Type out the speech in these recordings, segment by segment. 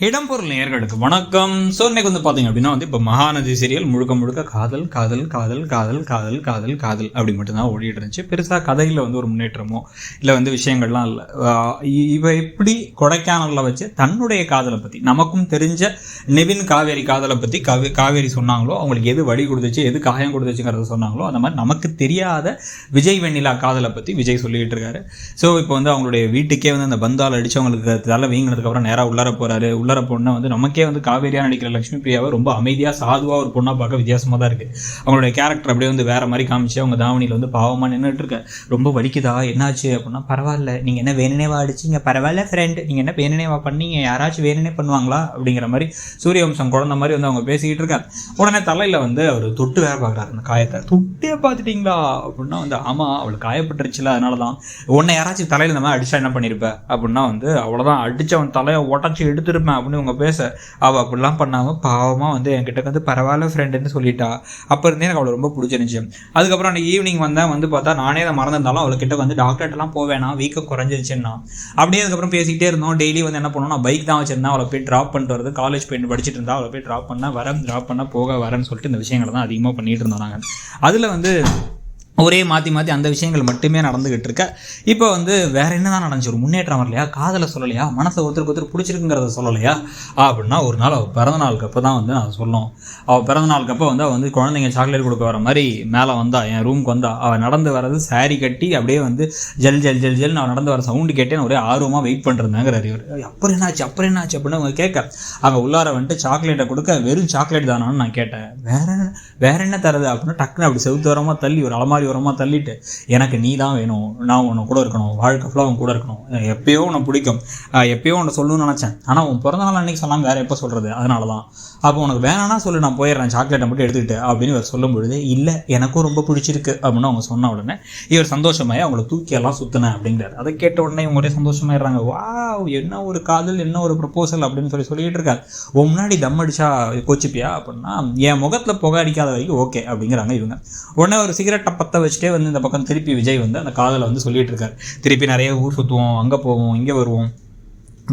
இடம்பொருள் நேயர்களுக்கு வணக்கம். ஸோ இன்னைக்கு வந்து பார்த்தீங்க அப்படின்னா இப்போ மகாநதி சீரியல் முழுக்க முழுக்க காதல் காதல் காதல் காதல் காதல் காதல் காதல் அப்படி மட்டும்தான் ஓடிட்டு இருந்துச்சு. பெருசாக கதையில் ஒரு முன்னேற்றமோ இல்லை விஷயங்கள்லாம் இல்லை. இவ எப்படி கொடைக்கானலில் வச்சு தன்னுடைய காதலை பற்றி நமக்கும் தெரிஞ்ச நிவின் காவேரி காதலை பற்றி காவேரி சொன்னாங்களோ, அவங்களுக்கு எது வழி கொடுத்துச்சு எது காயம் கொடுத்துச்சுங்கிறத சொன்னாங்களோ, அந்த மாதிரி நமக்கு தெரியாத விஜய் வெண்ணிலா காதலை பற்றி விஜய் சொல்லிகிட்டு இருக்காரு. ஸோ இப்போ அவங்களுடைய வீட்டுக்கே அந்த பந்தால் அடித்தவங்களுக்கு தலை வீங்கினதுக்கப்புறம் நேராக உள்ளார போகிறாரு. உள்ளார பொண்ணை நமக்கே காவேரியாக நடிக்கிற லட்சுமி பிரியாவை ரொம்ப அமைதியாக சாதுவாக ஒரு பொண்ணாக பார்க்க வித்தியாசமாக தான் இருக்குது. அவங்களுடைய கேரக்டர் அப்படியே வேற மாதிரி காமிச்சு அவங்க தாவணியில் பாவமாக நின்றுட்டு இருக்க. ரொம்ப வலிக்குதா என்னாச்சு அப்படின்னா, பரவாயில்ல நீங்கள் என்ன வேணுனேவா அடிச்சிங்க, பரவாயில்ல ஃப்ரெண்ட் நீங்கள் என்ன வேணுனேவா பண்ணீங்க, யாராச்சும் வேணுனே பண்ணுவாங்களா அப்படிங்கிற மாதிரி சூரியவம்சம் குழந்த மாதிரி அவங்க பேசிக்கிட்டு இருக்காங்க. உடனே தலையில் அவர் தொட்டு வேற பார்க்குறாரு. அந்த காயத்தை தொட்டே பார்த்துட்டிங்களா அப்படின்னா ஆமாம் அவளுக்கு காயப்பட்டுருச்சுல, அதனால தான். உன்னை யாராச்சும் தலையில் இந்த மாதிரி அடிச்சா என்ன பண்ணியிருப்பேன் அப்படின்னா அவ்வளோதான், அடிச்சு அவன் தலையை உடச்சி எடுத்துருப்பேன் அப்படின்னு இவங்க பேச, அவள் அப்படிலாம் பண்ணாமல் பாவமாக என்கிட்ட பரவாயில்ல ஃப்ரெண்டுன்னு சொல்லிட்டா. அப்போ இருந்தே எனக்கு அவளை ரொம்ப பிடிச்சிருந்துச்சு. அதுக்கப்புறம் அன்றைக்கி ஈவினிங் வந்தேன் பார்த்தா நானே அதை மறந்துருந்தாலும் அவள்கிட்ட டாக்டர்கிட்டலாம் போவேனா, வீக்கம் குறைஞ்சிருச்சுன்னா. அப்படியே அதுக்கப்புறம் பேசிக்கிட்டே இருந்தோம். டெய்லி என்ன பண்ணுவோம், நான் பைக் தான் வச்சிருந்தேன், அவளை போய் ட்ராப் பண்ணிட்டு வரது. காலேஜ் போய் படிச்சுட்டு இருந்தா அவளை போய் ட்ராப் பண்ண வரேன், ட்ராப் பண்ண போக வரேன்னு சொல்லிட்டு இந்த விஷயங்களை தான் அதிகமாக பண்ணிகிட்டு இருந்தோம் நாங்கள். அதில் ஒரே மாற்றி அந்த விஷயங்கள் மட்டுமே நடந்துக்கிட்டு இருக்க. இப்போ வேற என்ன தான் நடந்துச்சு, ஒரு முன்னேற்றம் வரலையா, காதலை சொல்லலையா, மனசை ஒருத்தருக்கு பிடிச்சிருக்குங்கிறத சொல்லலையா அப்படின்னா, ஒரு நாள் அவள் பிறந்த நாளுக்கு அப்போ தான் நான் சொல்லணும். அவள் பிறந்த நாளுக்கு அப்போ அவள் குழந்தைங்க சாக்லேட் கொடுக்க வர மாதிரி மேலே வந்தா, என் ரூமுக்கு வந்தா. அவள் நடந்து வர்றது சாரி கட்டி அப்படியே ஜல் ஜல் ஜல் ஜல் நான் நடந்து வர சவுண்டு கேட்டேன். ஒரே ஆர்வமாக வெயிட் பண்ணுறேங்கிறாரு இவர். அப்புறம் என்னாச்சு அப்படின்னு அவங்க கேட்க, அங்கே உள்ளார சாக்லேட்டை கொடுக்க, வெறும் சாக்லேட் தானான்னு நான் கேட்டேன். வேற என்ன தரது அப்படின்னு டக்குன்னு அப்படி செவுத்தோரமாக தள்ளி ஒரு அலமாரி உரமாக தள்ளிட்டு, எனக்கு நீ தான் வேணும், நான் உன்னை கூட இருக்கணும், வாழ்க்கை ஃபுல்லாக அவன் கூட இருக்கணும், எப்பயோ உன்னை பிடிக்கும், எப்பயோ உன்னை சொல்லணும்னு நினச்சேன், ஆனால் உன் பிறந்த நாள் அன்றைக்கி சொல்லாமல் வேறு எப்போ சொல்கிறது, அதனால தான். அப்போ உனக்கு வேணான்னா சொல்லு, நான் போயிடுறேன், சாக்லேட்டை மட்டும் எடுத்துக்கிட்டு அப்படின்னு இவர் சொல்லும் பொழுது, இல்லை எனக்கும் ரொம்ப பிடிச்சிருக்கு அப்படின்னு அவங்க சொன்ன உடனே இவர் சந்தோஷமாயி அவங்கள தூக்கியெல்லாம் சுற்றினேன் அப்படிங்கிறார். அதை கேட்ட உடனே இவங்க ஒரே சந்தோஷமாயிடுறாங்க. வா என்ன ஒரு காதல், என்ன ஒரு ப்ரப்போசல் அப்படின்னு சொல்லிட்டு இருக்காரு. உன் முன்னாடி தம் அடிச்சா கோச்சிப்பியா அப்படின்னா, என் முகத்தில் புகை அடிக்காத வரைக்கும் ஓகே அப்படிங்கிறாங்க இவங்க. உடனே ஒரு சிகரெட்டை பற்ற வச்சுட்டே இந்த பக்கம் திருப்பி விஜய் அந்த காதலை சொல்லிட்டு இருக்காரு. திருப்பி நிறைய ஊர் சுற்றுவோம், அங்கே போவோம், இங்கே வருவோம்,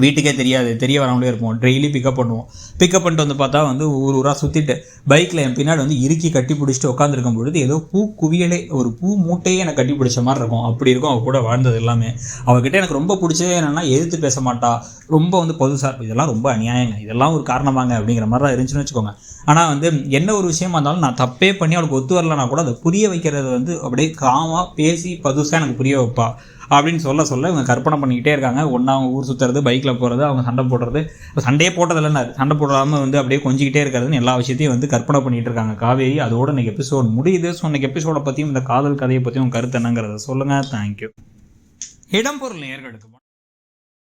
வீட்டுக்கே தெரியாது, தெரிய வராமலே இருப்போம், டெய்லி பிக்கப் பண்ணுவோம். பிக்கப் பண்ணிட்டு பார்த்தா ஊர் ஊராக சுற்றிட்டு பைக்கில் என் பின்னாடி இறுக்கி கட்டி பிடிச்சிட்டு உட்காந்துருக்கும் பொழுது ஏதோ பூ குவியலே, ஒரு பூ மூட்டையே எனக்கு கட்டி பிடிச்ச மாதிரி இருக்கும். அப்படி இருக்கும் அவள் கூட வாழ்ந்தது எல்லாமே. அவகிட்ட எனக்கு ரொம்ப பிடிச்சது என்னென்னா, எதிர்த்து பேச மாட்டா, ரொம்ப பொதுசார். இதெல்லாம் ரொம்ப அநியாயங்க, இதெல்லாம் ஒரு காரணமாங்க அப்படிங்கிற மாதிரி தான் இருந்துச்சுன்னு வச்சுக்கோங்க. ஆனால் என்ன ஒரு விஷயமா இருந்தாலும் நான் தப்பே பண்ணி அவளுக்கு ஒத்து வரலன்னா கூட அதை புரிய வைக்கிறது அப்படியே காமாக பேசி பதுசாக எனக்கு புரிய வைப்பா அப்படின்னு சொல்ல இவங்க கற்பனை பண்ணிக்கிட்டே இருக்காங்க. ஒன்றா அவங்க ஊர் சுற்றுறது, பைக்கில் போகிறது, அவங்க சண்டை போடுறது, சண்டையே போட்டதில்லைன்னா சண்டை போடாமல் அப்படியே கொஞ்சிக்கிட்டே இருக்கிறதுன்னு எல்லா விஷயத்தையும் கற்பனை பண்ணிகிட்டு இருக்காங்க காவேரி. அதோட இன்னைக்கு எபிசோட் முடியுது. ஸோ இன்னைக்கு எபிசோடை பற்றியும் இந்த காதல் கதையை பற்றியும் கருத்து என்னங்கிறத சொல்லுங்கள். தேங்க்யூ. இடம்பொருள் நேயர்களுக்கு